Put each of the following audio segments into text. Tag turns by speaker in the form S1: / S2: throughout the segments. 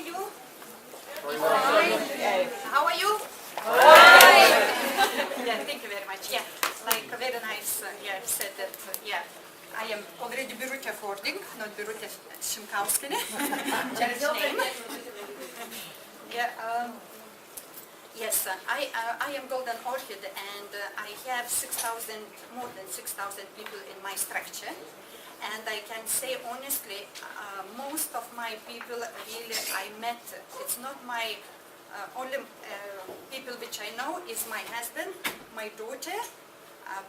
S1: you?
S2: Fine.
S1: How are you? Fine. Yeah, thank you very much. Yeah, like very nice. Yeah, said that. Yeah, I am already Birute Cording, not Birute Shimkowskine. Change name. Yeah. Yes, I am Golden Orchid, and I have more than 6,000 people in my structure. And I can say honestly, most of my people really I met. It's not my only people which I know is my husband, my daughter,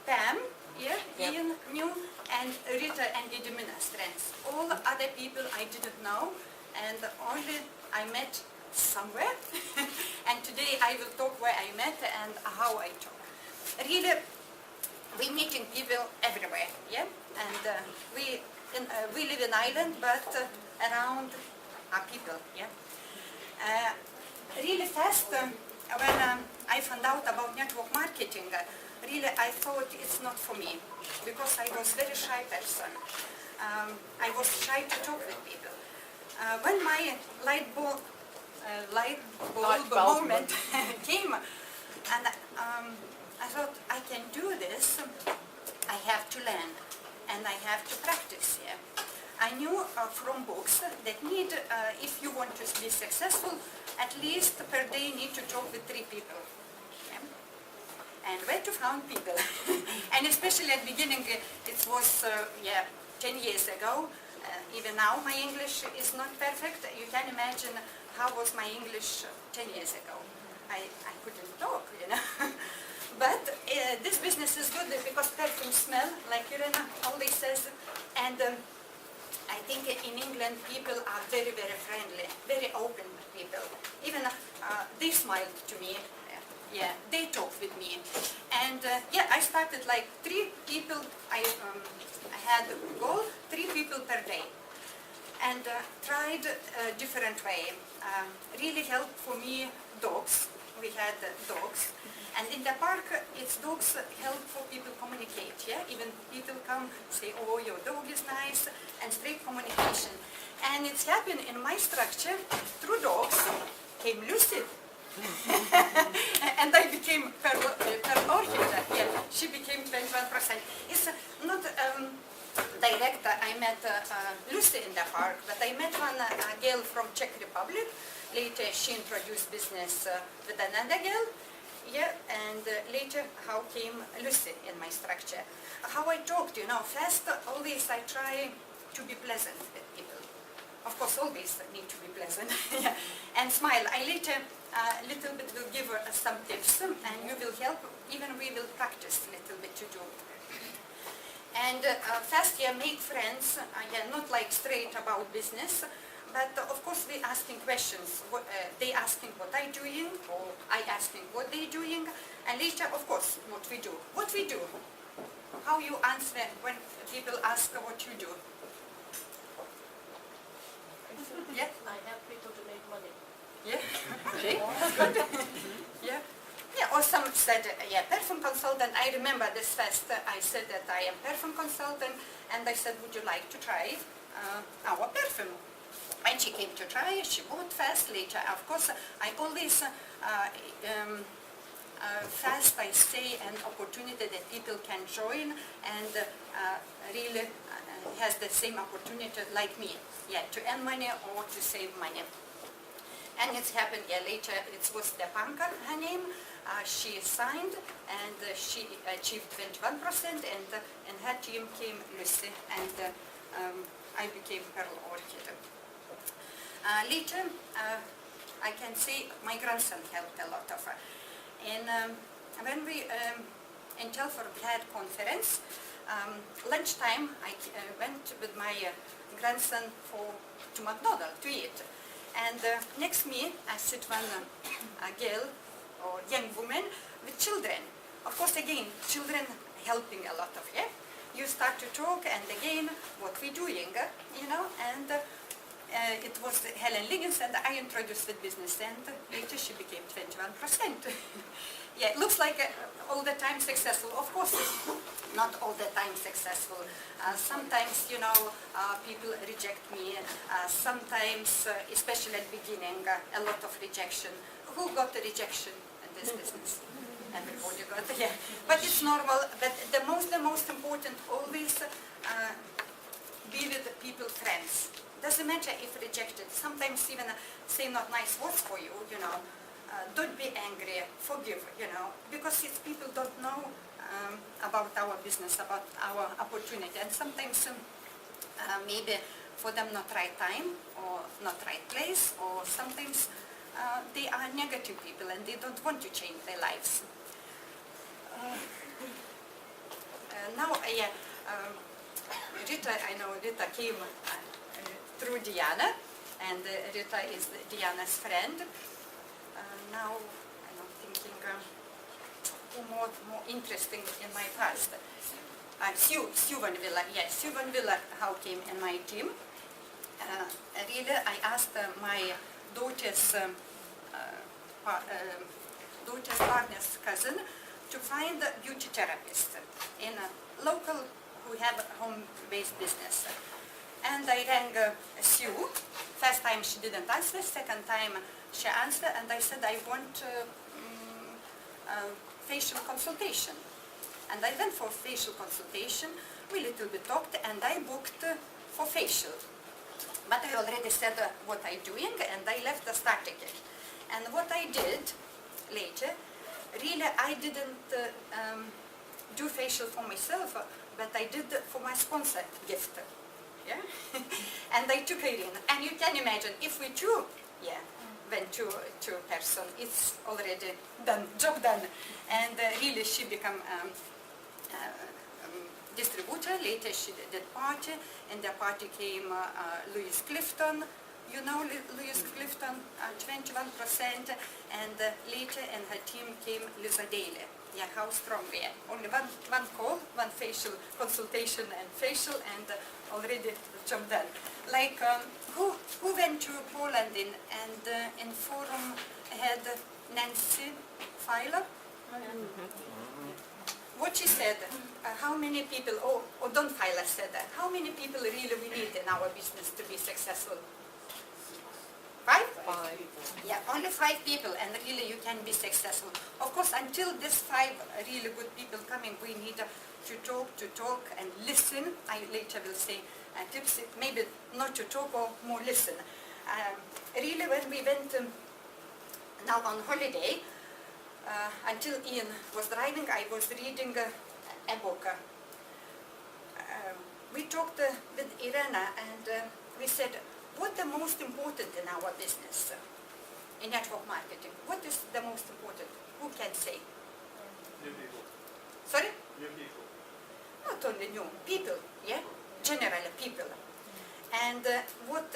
S1: Pam, yeah, Ian knew, and Rita and Gediminas friends. All other people I didn't know, and only I met somewhere. And today I will talk where I met and how I talk. Really, we meeting people everywhere, yeah, and we live in Ireland, but around are people, yeah. Really fast, when I found out about network marketing, really I thought it's not for me, because I was very shy person. I was shy to talk with people. When my light bulb moment came, and I thought I can do this. I have to learn, and I have to practice. Yeah, I knew from books that need, if you want to be successful, at least per day need to talk with 3 people. Yeah? And where to find people? And especially at the beginning, it was 10 years ago. Even now, my English is not perfect. You can imagine how was my English 10 years ago. I couldn't talk, you know. But this business is good because perfume smell, like Irena always says, and I think in England people are very, very friendly, very open people. Even they smiled to me, yeah, they talked with me. And yeah, I started like 3 people, I had a goal, 3 people per day. And tried a different way. Really helped for me dogs. We had dogs. And in the park, it's dogs help for people communicate, yeah? Even people come, say, oh, your dog is nice, and straight communication. And it's happened in my structure, through dogs, came Lucy. And I became per orchid, yeah, she became 21%. It's not direct, I met Lucy in the park, but I met one girl from Czech Republic. Later she introduced business with another girl. Yeah, and later how came Lucy in my structure. How I talked, you know, first always I try to be pleasant with people. Of course, always need to be pleasant. Yeah. And smile. I later little bit will give her some tips, and you will help. Even we will practice a little bit to do. And first, yeah, make friends. Yeah, not like straight about business. But of course we asking questions, they asking what I doing, or I asking what they doing, and later of course what we do. What we do, how you answer when people ask what you do. Yeah?
S2: I help people to make money.
S1: Yeah, okay, good. Yeah. Yeah, or some said, yeah, perfume consultant. I remember this first, I said that I am perfume consultant, and I said, would you like to try our perfume? And she came to try, she bought fast. Later, of course, I always, first I say an opportunity that people can join and really has the same opportunity like me, yeah, to earn money or to save money. And it's happened, yeah, later it was Stepanka, her name, she signed and she achieved 21%, and in her team came Lucy, and I became Pearl Orchid. Later, I can say my grandson helped a lot of her. And when we in Telford had conference, lunchtime I went with my grandson to McDonald's to eat. And next me, I sit one girl or young woman with children. Of course, again, children helping a lot of you. You start to talk, and again, what we doing, you know, and it was Helen Liggins, and I introduced the business, and later she became 21%. Yeah, it looks like all the time successful. Of course, not all the time successful. Sometimes, you know, people reject me. Sometimes, especially at the beginning, a lot of rejection. Who got the rejection in this business? Everybody got it, yeah. But it's normal. But the most important, always be with the people, friends. Doesn't matter if rejected. Sometimes even say not nice words for you, you know. Don't be angry, forgive, you know, because it's people don't know about our business, about our opportunity, and sometimes maybe for them not right time or not right place, or sometimes they are negative people and they don't want to change their lives. Now, yeah, Rita, I know Rita came through Diana, and Rita is Diana's friend. Now I'm thinking who more interesting in my past. Sue Van Willer, yes, Sue Van Willer, how came in my team. Really, I asked my daughter's partner's cousin to find a beauty therapist in a local who have a home-based business. And I rang Sue. First time she didn't answer, second time she answered, and I said, I want facial consultation. And I went for facial consultation, we little bit talked, and I booked for facial. But I already said what I'm doing, and I left the start ticket. And what I did later, really I didn't do facial for myself, but I did for my sponsor gift. Yeah? And I took her in. And you can imagine, if we two, yeah, went to a person, it's already done, job done. And really she became distributor. Later she did party, and the party came Louis Clifton. You know Louis Clifton, 21%, and later in her team came Lisa Daly. Yeah, how strong we are. Only one call, one facial consultation and facial, and already the job done. Like, who went to Poland in forum had Nancy Filer? What she said, how many people, or Don Filer said that, how many people really we need in our business to be successful? 5?
S2: 5.
S1: Yeah, only 5 people, and really you can be successful. Of course, until these 5 really good people coming, we need to talk and listen. I later will say tips, maybe not to talk or more listen. Really, when we went now on holiday, until Ian was driving, I was reading a book. We talked with Irena, and we said, what the most important in our business, in network marketing? What is the most important? Who can say?
S3: New people.
S1: Sorry?
S3: New people.
S1: Not only new people, yeah? Generally people. And what,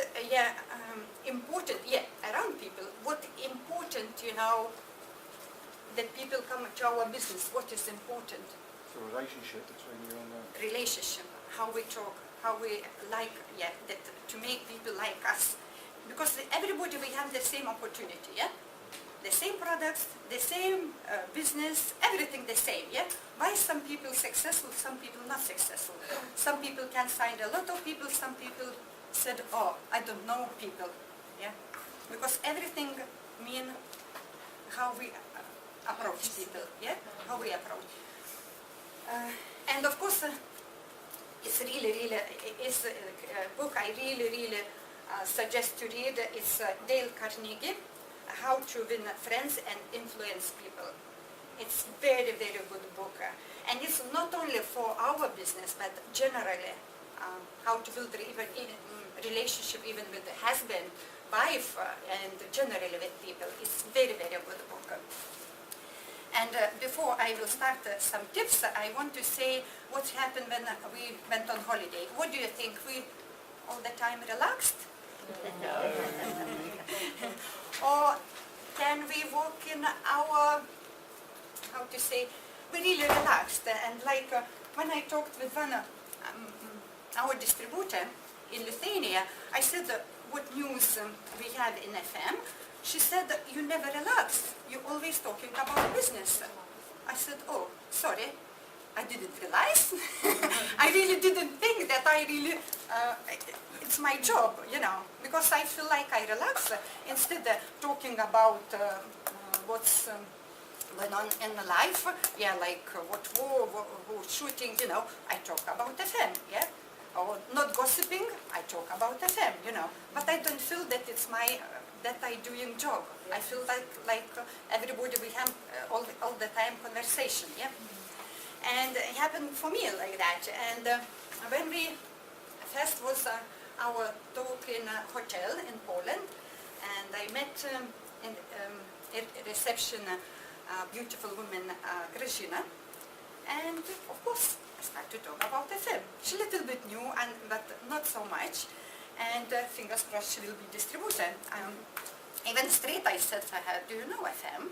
S1: important, around people, what important, you know, that people come to our business, what is important?
S3: It's a relationship between you and the...
S1: Relationship, how we talk, how we like, that to make people like us. Because everybody, we have the same opportunity, yeah? The same products, the same business, everything the same, yeah? Why some people successful, some people not successful? Some people can find a lot of people, some people said, oh, I don't know people, yeah? Because everything mean how we approach people, yeah? How we approach. And of course, it's really, it's a book I really suggest to read. It's Dale Carnegie, How to Win Friends and Influence People. It's very good book. And it's not only for our business, but generally, how to build even relationship even with the husband, wife, and generally with people. It's very good book. And before I will start some tips, I want to say what happened when we went on holiday. What do you think? We all the time relaxed?
S2: No.
S1: Or can we walk in our, how to say, we really relaxed. And like when I talked with one, our distributor in Lithuania, I said, what news we have in FM. She said, you never relax. You're always talking about business. I said, oh, sorry. I didn't realize. I really didn't think that it's my job, because I feel like I relax instead of talking about what's going on in the life, like what war, what shooting, I talk about FM, or not gossiping, I talk about FM, but I don't feel that it's that I doing job. I feel like everybody we have all the time conversation, And it happened for me like that. And when we first was our talk in a hotel in Poland, and I met in a reception a beautiful woman, Grażyna, and of course I started to talk about FM. She's a little bit new, but not so much, and fingers crossed she will be distributed. Even straight I said to her, do you know FM?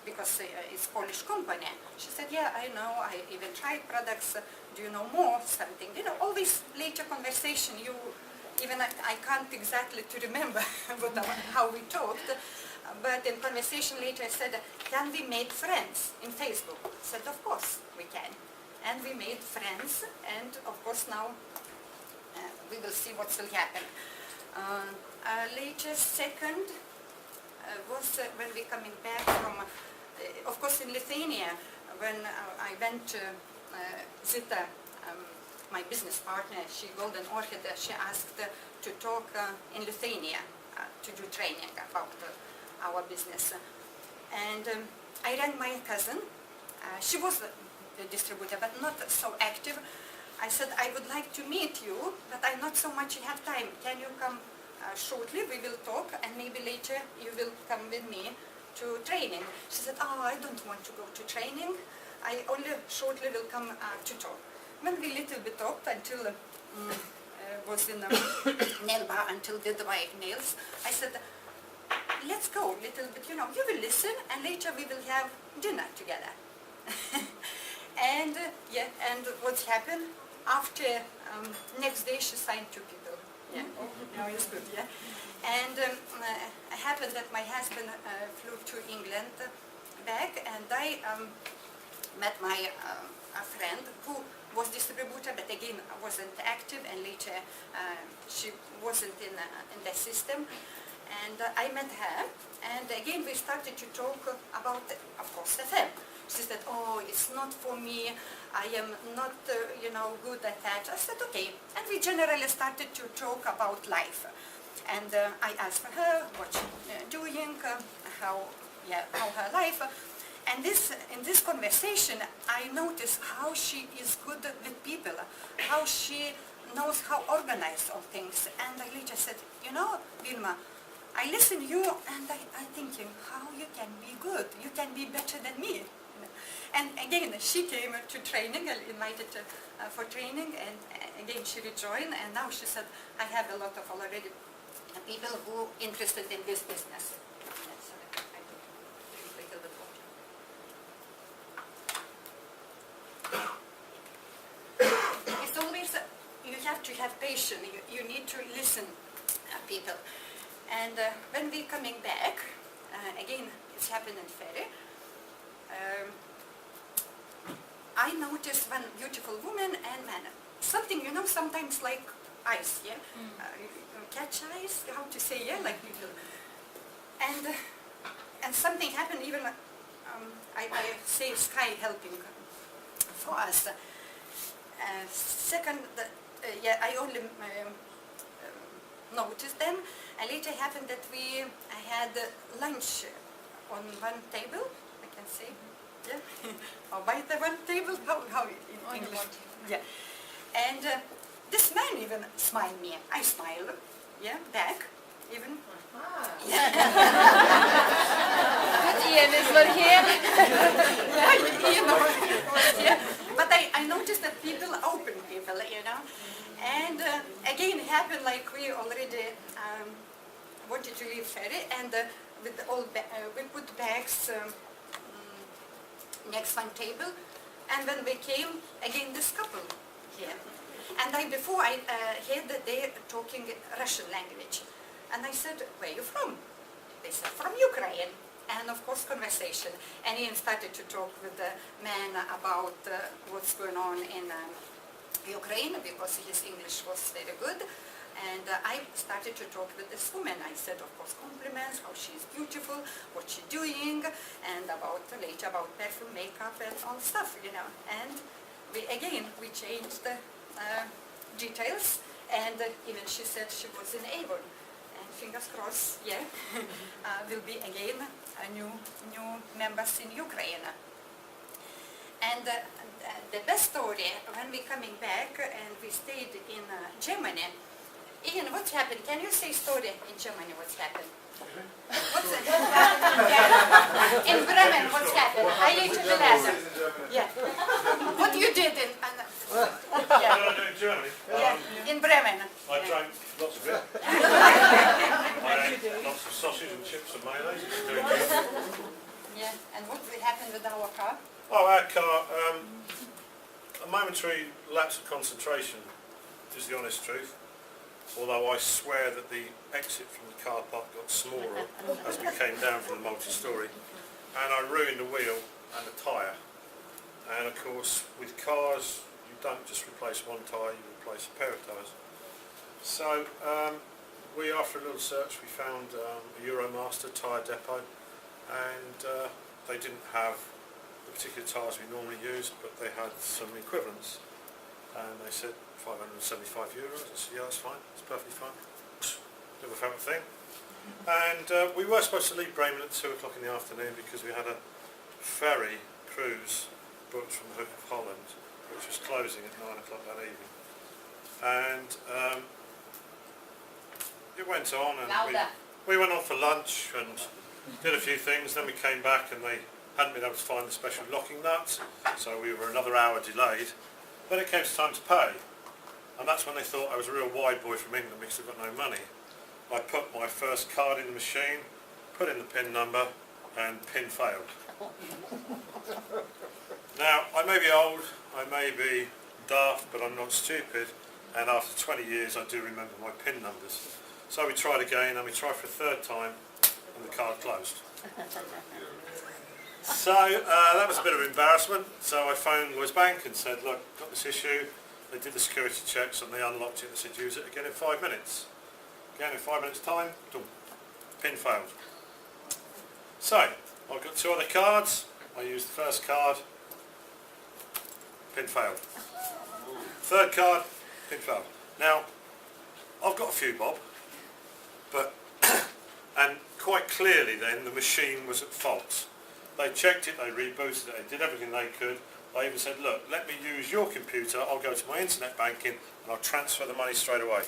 S1: Because it's Polish company. She said, yeah, I know, I even tried products, do you know more, something, always later conversation, I can't exactly to remember how we talked, but in conversation later I said, can we make friends in Facebook? I said, of course we can. And we made friends, and of course now we will see what will happen. Later, second, was when we coming back from, of course in Lithuania, when I went to Zita, my business partner, she Golden Orchid, she asked to talk in Lithuania, to do training about our business. And I rang my cousin, she was the distributor but not so active. I said, I would like to meet you, but I not so much have time. Can you come shortly? We will talk, and maybe later you will come with me to training. She said, oh, I don't want to go to training. I only shortly will come to talk. When we little bit talked until was in a nail bar until did my nails, I said, let's go little bit, you will listen, and later we will have dinner together. And and what happened after next day she signed 2 people. Now it's good, And it happened that my husband flew to England back, and I met my a friend who was distributor, but again wasn't active, and later she wasn't in the system. And I met her, and again we started to talk about, of course, FM. She said, oh, it's not for me, I am not, good at that. I said, okay. And we generally started to talk about life. And I asked her what she's doing, how her life. And in this conversation, I noticed how she is good with people, how she knows how organized all things. And I later said, Vilma, I listen to you, and I thinking, how you can be good? You can be better than me. And again, she came to training, I invited her for training, and again she rejoined, and now she said, I have a lot of already people who interested in this business. It's always, you have to have patience, you need to listen people. And when we coming back, again, it's happened in ferry, I noticed one beautiful woman and man. Something, sometimes like ice, catch ice, how to say, like people. And something happened, even, I say sky helping for us. Second, I only noticed them, and later happened that we had lunch on one table, I can say. Or by the one table, how in English? And this man even smiled me. I smiled, back, even.
S2: Ian is not here.
S1: But I noticed that people, open people, And again, it happened like we already wanted to leave ferry, and with all we put bags next one table, and when we came, again this couple here. And before I heard that they talking Russian language. And I said, where are you from? They said, from Ukraine. And of course conversation. And Ian started to talk with the man about what's going on in Ukraine, because his English was very good. And I started to talk with this woman. I said, of course, compliments, how she's beautiful, what she's doing, and later about perfume, makeup, and all stuff, you know. And we changed the details, and even she said she was in Avon. And fingers crossed, yeah, will be again a new members in Ukraine. And the best story, when we coming back and we stayed in Germany, Ian, what's happened? Can you say story in Germany, what's happened? What's it? In Bremen, what's happened? I ate the letter. Yeah. What you did in...
S4: What did I do in Germany?
S1: Yeah, in Bremen.
S4: I drank lots of beer. I ate lots of sausage and chips and mayonnaise. It was very good.
S1: Yeah, and what will happen with our car?
S4: Oh, our car, a momentary lapse of concentration is the honest truth. Although I swear that the exit from the car park got smaller as we came down from the multi-storey, and I ruined a wheel and a tyre. And of course, with cars, you don't just replace one tyre, you replace a pair of tyres. So after a little search, we found a Euromaster tyre depot, and they didn't have the particular tyres we normally use, but they had some equivalents. And they said €575. I said, yeah, that's fine, it's perfectly fine. Little favourite thing. And we were supposed to leave Bremen at 2 o'clock in the afternoon because we had a ferry cruise booked from the Hook of Holland, which was closing at 9 o'clock that evening. And it went on, and we went on for lunch and did a few things. Then we came back and they hadn't been able to find the special locking nuts, so we were another hour delayed. Then it came to time to pay, and that's when they thought I was a real wide boy from England because I've got no money. I put my first card in the machine, put in the PIN number, and PIN failed. Now, I may be old, I may be daft, but I'm not stupid, and after 20 years I do remember my PIN numbers. So we tried again, and we tried for a third time, and the card closed. So that was a bit of embarrassment. So I phoned Lloyds Bank and said, look, got this issue. They did the security checks and they unlocked it and said, use it again in 5 minutes. Again in 5 minutes time, done. PIN failed. So I've got 2 other cards. I used the first card, PIN failed. Third card, PIN failed. Now, I've got a few bob, but and quite clearly then the machine was at fault. They checked it, they rebooted it, they did everything they could. I even said, look, let me use your computer, I'll go to my internet banking and I'll transfer the money straight away.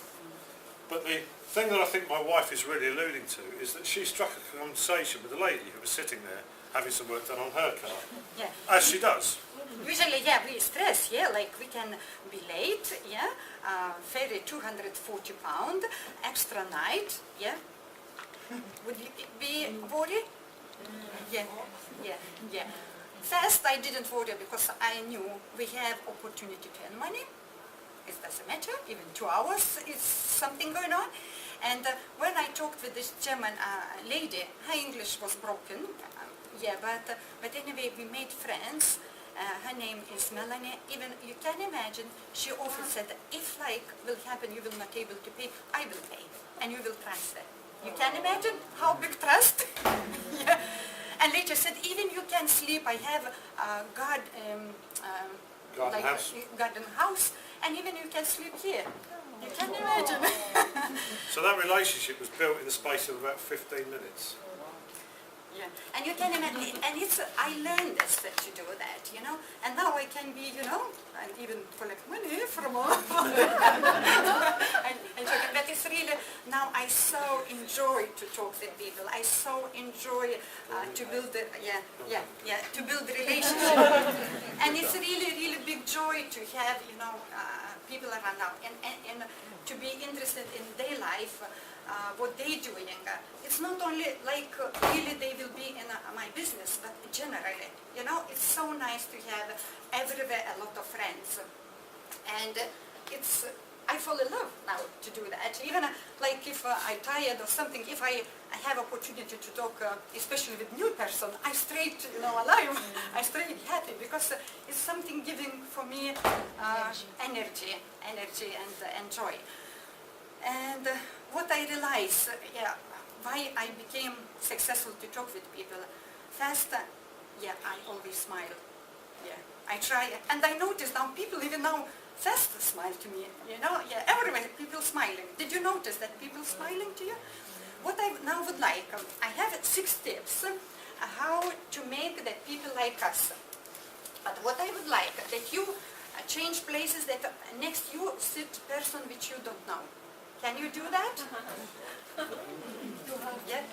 S4: But the thing that I think my wife is really alluding to is that she struck a conversation with a lady who was sitting there having some work done on her car.
S1: Yeah.
S4: As she does.
S1: Usually, yeah, we stress, yeah, like we can be late, yeah, ferry £240, extra night, yeah. Would you be worried? Yeah, yeah, yeah. First, I didn't worry because I knew we have opportunity to earn money. It doesn't matter, even 2 hours is something going on. And when I talked with this German lady, her English was broken, yeah, but anyway, we made friends. Her name is Melanie. Even you can imagine, she often said, if like will happen, you will not able to pay, I will pay, and you will transfer. You can imagine how big trust. Yeah. And later said, even you can sleep. I have a garden house, and even you can sleep here. You can imagine.
S4: So that relationship was built in the space of about 15 minutes.
S1: Yeah, and you can imagine, and it's, I learned this to do that, you know, and now I can be, you know, and even collect money from all. But it's really, now I so enjoy to talk with people, I so enjoy to build, to build relationship. And it's really, really big joy to have, you know, people around now, and to be interested in their life, what they're doing. It's not only like really they will be in my business, but generally, you know, it's so nice to have everywhere a lot of friends. And it's I fall in love now to do that. Even like if I'm tired or something, if I have opportunity to talk, especially with new person, I straight, alive. I straight happy because it's something giving for me energy and joy. And what I realize, why I became successful to talk with people. First, I always smile. I try, and I notice now people even now first smile to me. Everywhere people smiling. Did you notice that people smiling to you? What I now would like, I have 6 tips how to make that people like us. But what I would like that you change places that next you sit person which you don't know. Can you do that? Yeah.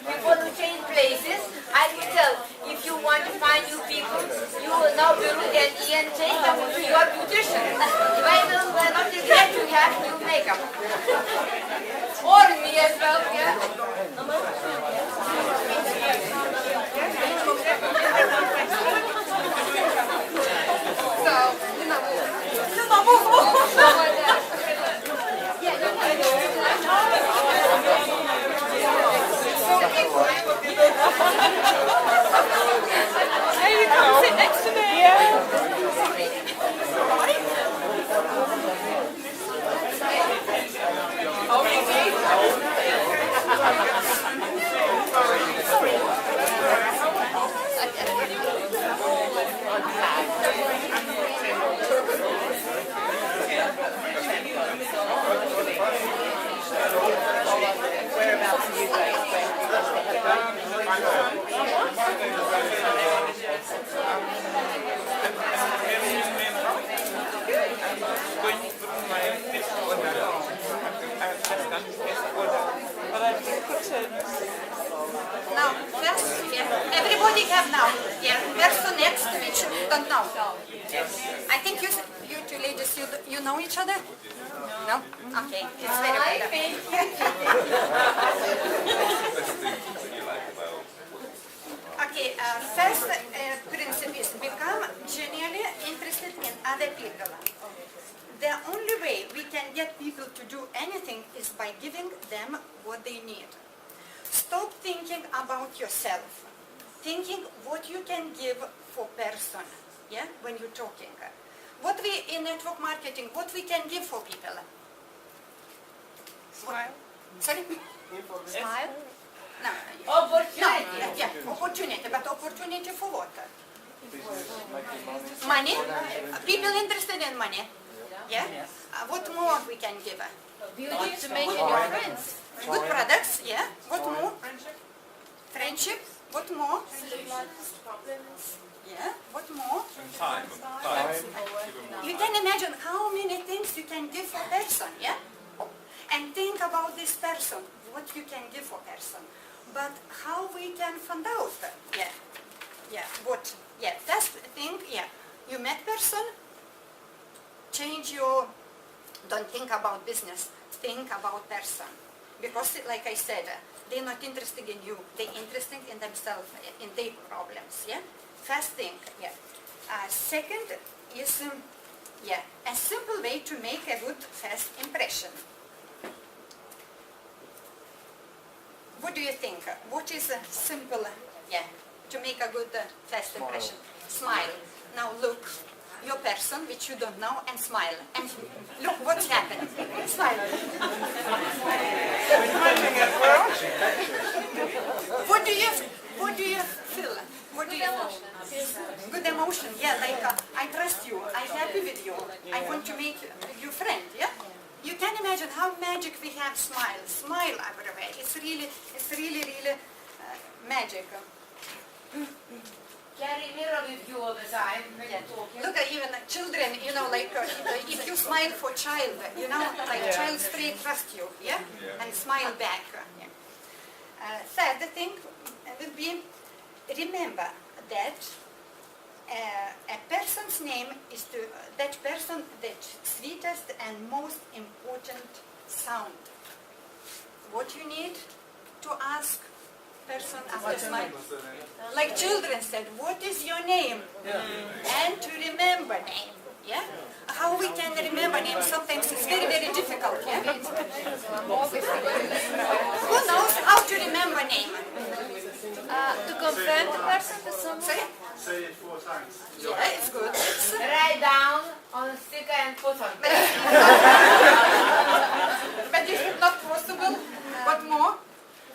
S2: Before you change places, I will tell, if you want to find new people, you will now Birute and Ian take them to your beautician. They will not regret to have new makeup. Or me as well,
S5: There you go. Sit next to me. Yeah.
S2: Whereabouts are you guys?
S1: Now, first, everybody have now. Person next which don't know. I think you 2 ladies, you know each other? No? Okay, it's very good. Okay, first principle is become genuinely interested in other people. The only way we can get people to do anything is by giving them what they need. Stop thinking about yourself. Thinking what you can give for person, when you're talking. What we, in network marketing, what we can give for people?
S5: Smile.
S1: Sorry?
S2: Smile?
S1: No.
S2: Opportunity.
S1: No, opportunity. But opportunity for what? Money. People interested in money. Yeah? What more we can give?
S2: Beauty to make new friends.
S1: Good products, What more? Friendship. What more? What more?
S3: Time.
S1: You can imagine how many things you can give for person, And think about this person, what you can give for person. But how we can find out? What? First thing, you met person, change your, don't think about business, think about person. Because like I said, they're not interested in you, they're interested in themselves, in their problems, First thing, second is, a simple way to make a good first impression. What do you think? What is simple, to make a good first impression? Smile. Now look, your person which you don't know and smile. And look what's happened. Smile. What do you feel? What do you feel? Good emotion. Like I trust you. I'm happy with you. I want to make you friend. You can imagine how magic we have smile. Smile everywhere. It's really magic.
S2: Carry mirror with you all the time when you're talking.
S1: Look at even children, like if you smile for child, like child straight trust you, and smile back. Third thing will be, remember that a person's name is to that person that sweetest and most important sound. What you need to ask person after smile? Like children said, what is your name? And to remember name. Yeah? How we can remember name sometimes is very, very difficult. Yeah? Who knows how to remember name?
S5: To confirm the person to someone.
S1: Sorry?
S3: Say it 4 times.
S1: Yeah, it's good. It's,
S2: Write down on a sticker and put on.
S1: but if it's not possible, what more?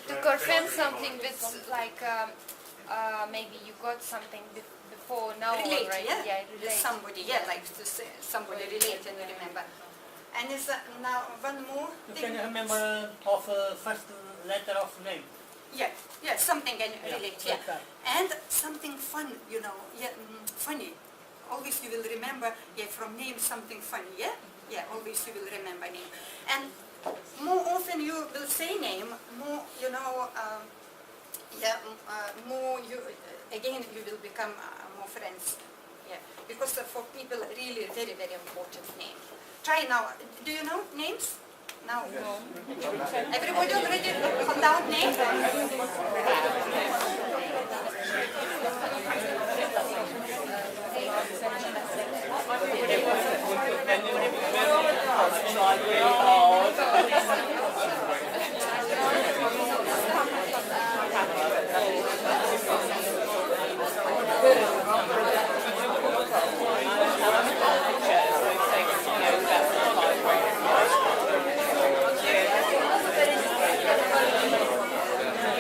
S5: To confirm something with like maybe you got something before now
S1: Relate,
S5: already.
S1: yeah?
S5: Relate.
S1: Somebody, yeah, like to say somebody relate and remember. And is now one more
S6: You
S1: thing?
S6: can remember of first letter of name.
S1: Yeah, yeah, something can relate, yeah.
S6: like that.
S1: And something fun, you know, yeah, funny. Always you will remember, yeah, from name something funny, yeah? Yeah, always you will remember name. And more often you will say name, more, you know, more you, again you will become more friends. Yeah, because for people really very, very important name. Try now, do you know names? Now? No. Everybody already found out name?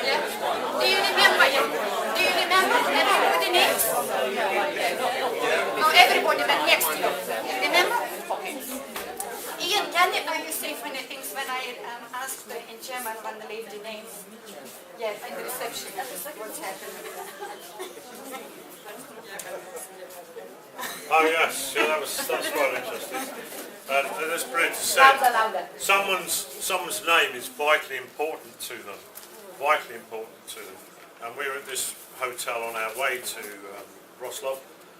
S1: Yeah. Do you remember him? Do you remember everybody names? No, everybody that next to you. Remember? Ian, can you say funny things when I asked in German one lady name? Yes, in the reception. What's happening?
S4: Oh yes, yeah, that's quite interesting. And as Birute said,
S2: Louder, louder.
S4: someone's name is vitally important to them. Vitally important to them. And we were at this hotel on our way to Roslav,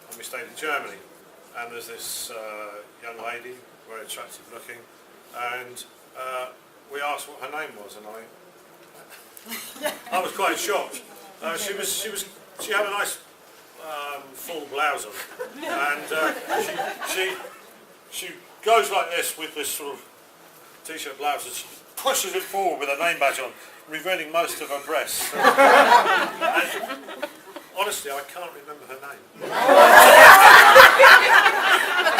S4: and we stayed in Germany. And there's this young lady, very attractive looking, and we asked what her name was, and I was quite shocked. She had a nice full blouse on, and she goes like this with this sort of t-shirt blouse, and she pushes it forward with her name badge on, revealing most of her breasts. And honestly, I can't remember her name.
S1: But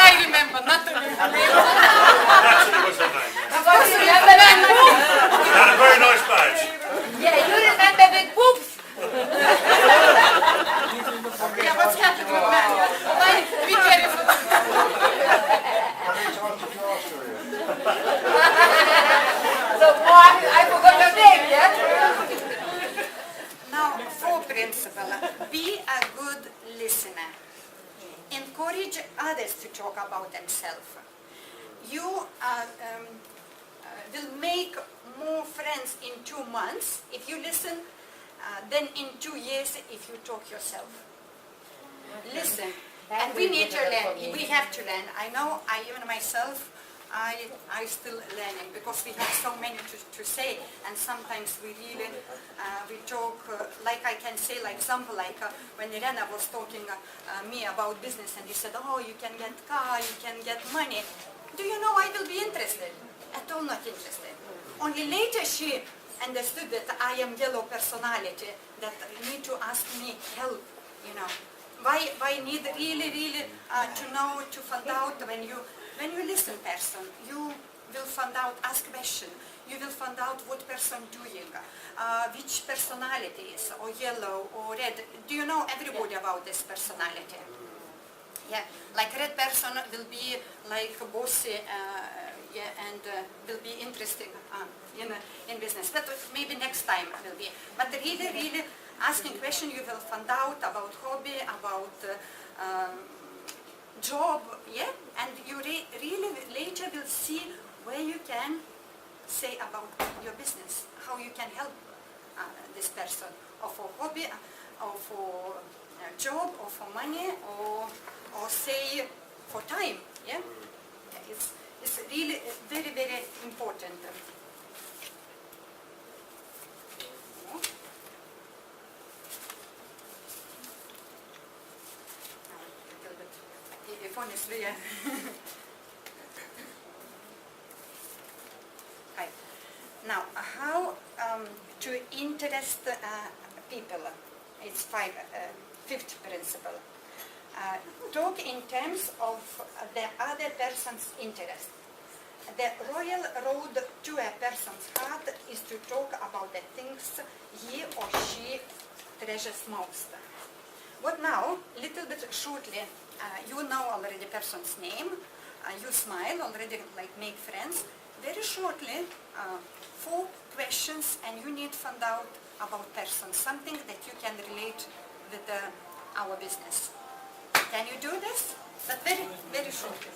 S1: I remember, not the name.
S4: Natalie was her name.
S2: Because you remember big boobs.
S4: She had a very nice badge.
S2: Yeah, you remember big boobs.
S1: Yeah, what's happening with man? Why? Be careful.
S3: How many times did you ask her?
S2: So, I forgot your name, yeah?
S1: Now, fourth principle, be a good listener. Encourage others to talk about themselves. You will make more friends in 2 months if you listen than in 2 years if you talk yourself. Listen, and we need to learn. We have to learn. I know, even myself, I still learning because we have so many to say, and sometimes we really we talk like I can say, like example, like when Irena was talking me about business, and he said, oh, you can get car, you can get money. Do you know I will be interested? At all not interested. Only later she understood that I am yellow personality, that you need to ask me help, you know. Why need really to know, to find out when you listen person, you will find out, ask question, you will find out what person doing, which personality is, or yellow or red. Do you know everybody about this personality? Yeah, like red person will be like bossy, yeah, and will be interesting in business. That maybe next time will be. But really asking question, you will find out about hobby, about job, yeah, and you really later will see where you can say about your business, how you can help this person, or for hobby, or for job, or for money, or say for time, yeah. It's really very important. obviously, yeah. Right. Now, how to interest people? It's fifth principle. Talk in terms of the other person's interest. The royal road to a person's heart is to talk about the things he or she treasures most. What now? Little bit shortly, you know already person's name, you smile already, like make friends. Very shortly, 4 questions, and you need to find out about person, something that you can relate with our business. Can you do this? But very, very shortly.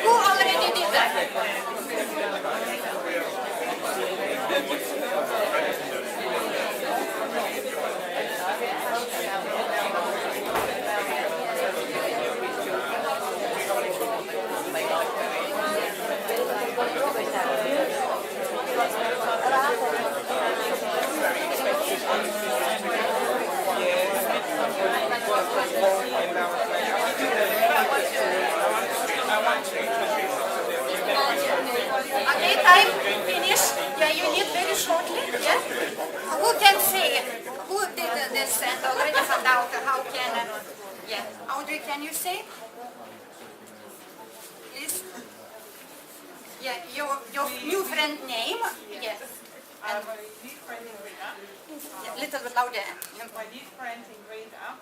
S2: Who already did that?
S1: Okay, time finish. Yeah, you need very shortly. Yeah. Who can say? Who did this and already found out? How can? Yeah. Audrey, can you say? Please. Yeah, your new friend name. Yes. And
S7: My new friend in Greta.
S1: yeah, little bit louder.
S7: My new friend in Greta,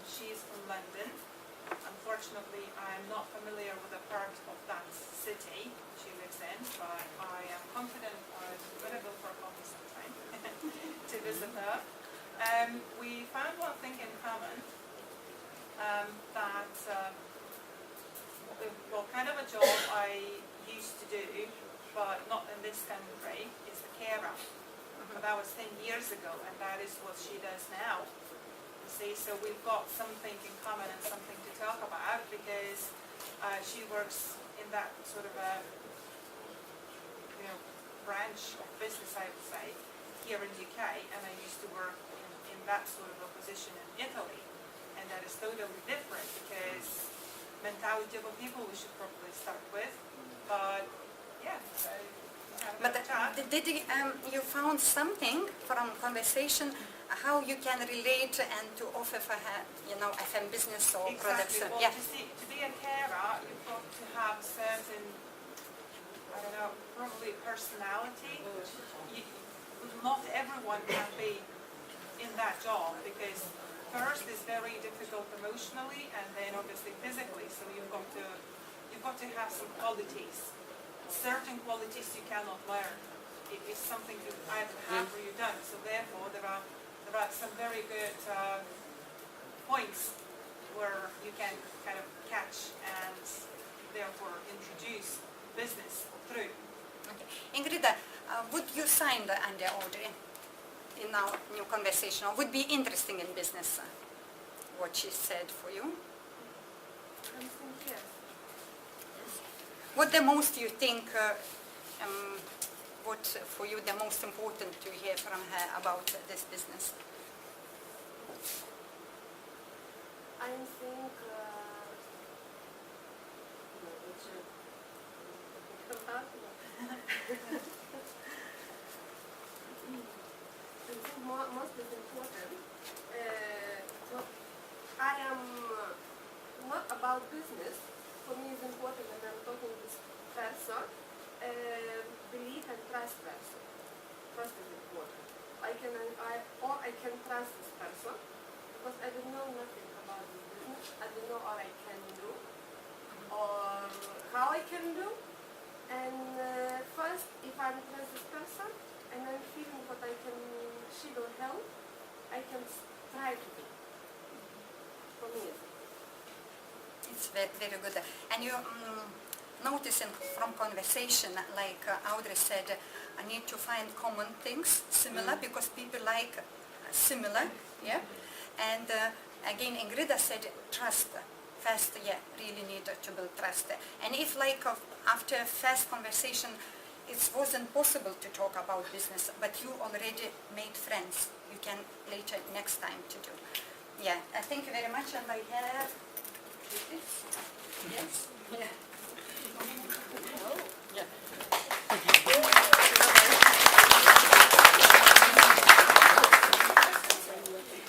S7: she's from London. Unfortunately, I'm not familiar with a part of that city she lives in, but I am confident I'm going to go for a coffee sometime to visit her. We found one thing in common, that, well, kind of a job I used to do, but not in this country, is the carer. But that was 10 years ago, and that is what she does now. You see, so we've got something in common and something to talk about, because she works in that sort of a, branch of business, I would say, here in UK, and I used to work in that sort of a position in Italy, and that is totally different, because mentality of people we should probably start with, but yeah, so have
S1: But
S7: a chat.
S1: did you found something from conversation how you can relate and to offer for her, FM business or products?
S7: Exactly. Well,
S1: Yeah.
S7: to be a carer, you've got to have certain, I don't know, probably personality. Not everyone can be in that job, because first it's very difficult emotionally, and then obviously physically. So you've got to have some qualities. Certain qualities you cannot learn. It is something you either have or you don't. So therefore, there are some very good points where you can kind of catch and therefore introduce business through.
S1: Okay. Ingrid, would you sign under Audrey in our new conversation, or would be interesting in business what she said for you?
S7: Yes.
S1: What the most you think, what for you the most important to hear from her about this business?
S8: I think most is important. So I am not about business, for me is important when I'm talking with this person, believe and trust person. Trust is important. I can trust this person because I don't know nothing about this business. I don't know what I can do or how I can do. And first, if I trust this person and I'm feeling what I can, she will help, I can try to do. For me,
S1: It's very, very good. And you noticing from conversation, like Audrey said, I need to find common things, similar, because people like similar, yeah. And again, Ingrida said trust. First, yeah, really need to build trust. And if like after first conversation, it wasn't possible to talk about business, but you already made friends, you can later next time to do. Yeah, thank you very much, and I have this. Yes. Yeah.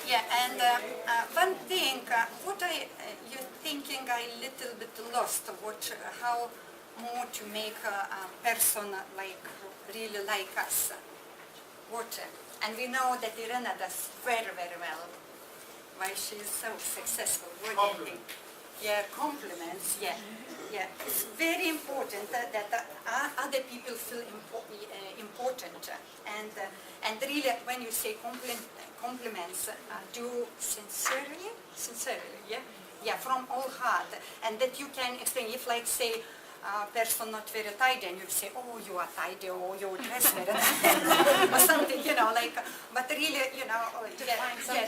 S1: Yeah, and one thing, what you thinking I little bit lost, how more to make a person like really like us, and we know that Irena does very, very well. Why she is so successful? What do you think? Yeah, compliments. Yeah, yeah. It's very important that other people feel important, and really when you say compliments, do sincerely. Yeah, from all heart, and that you can explain. If like say person not very tidy, and you say, oh, you are tidy, or you dress very nice, or something, like, but really,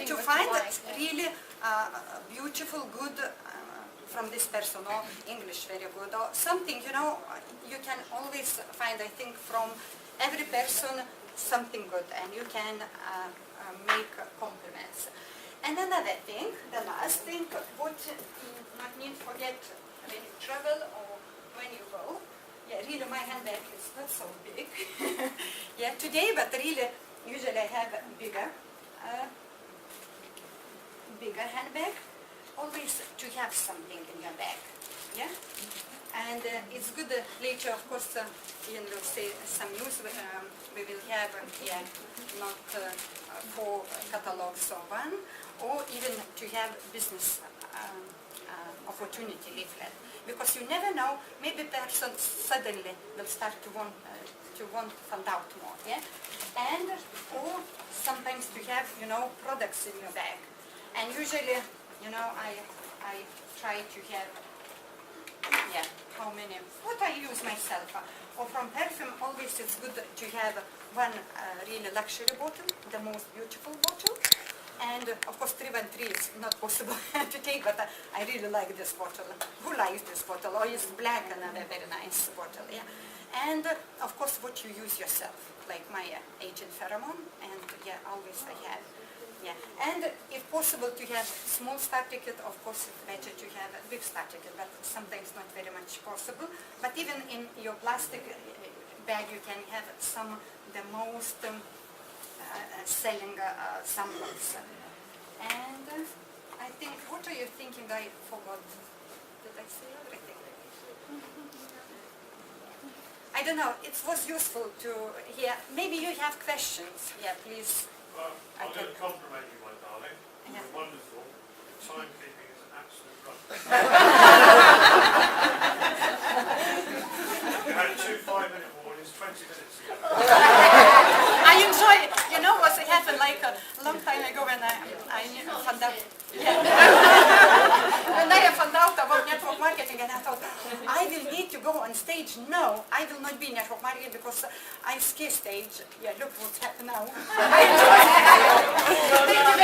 S1: to find really beautiful, good from this person, or English very good, or something, you can always find, I think, from every person something good, and you can make compliments. And another thing, the last thing, what you not need to forget when you travel or when you go. Yeah, really my handbag is not so big. Yeah, today, but really, usually I have a bigger handbag. Always to have something in your bag. Yeah, and it's good later, of course, we'll say some news. We will have not 4 catalogs or one, or even to have business opportunity leaflet, because you never know, maybe person suddenly will start to want find out more, yeah, and or sometimes to have products in your bag, and usually I try to have how many what I use myself, or from perfume always it's good to have one really luxury bottle, the most beautiful bottle. And of course 313 is not possible to take, but I really like this bottle. Who likes this bottle? Oh, it's black, another very nice bottle, yeah. And of course what you use yourself, like my Agent Pheromone, and always I have. Yeah. And if possible to have small starter kit, of course it's better to have a big starter kit, but sometimes not very much possible. But even in your plastic bag you can have some, the most selling samples. And I think, what are you thinking? I forgot. Did I say everything? I don't know. It was useful to hear. Maybe you have questions. Yeah, please.
S4: Well, I'm going to compliment you, my darling.
S1: Yeah.
S4: You're wonderful. Timekeeping is an absolute run. You had 2 5-minute warnings 20 minutes ago.
S1: I enjoy it. What happened like a long time ago when I found out. Yeah. When I found out about network marketing, and I thought, I will need to go on stage. No, I will not be network marketing because I skip stage. Yeah, look what's happened now. I enjoy it.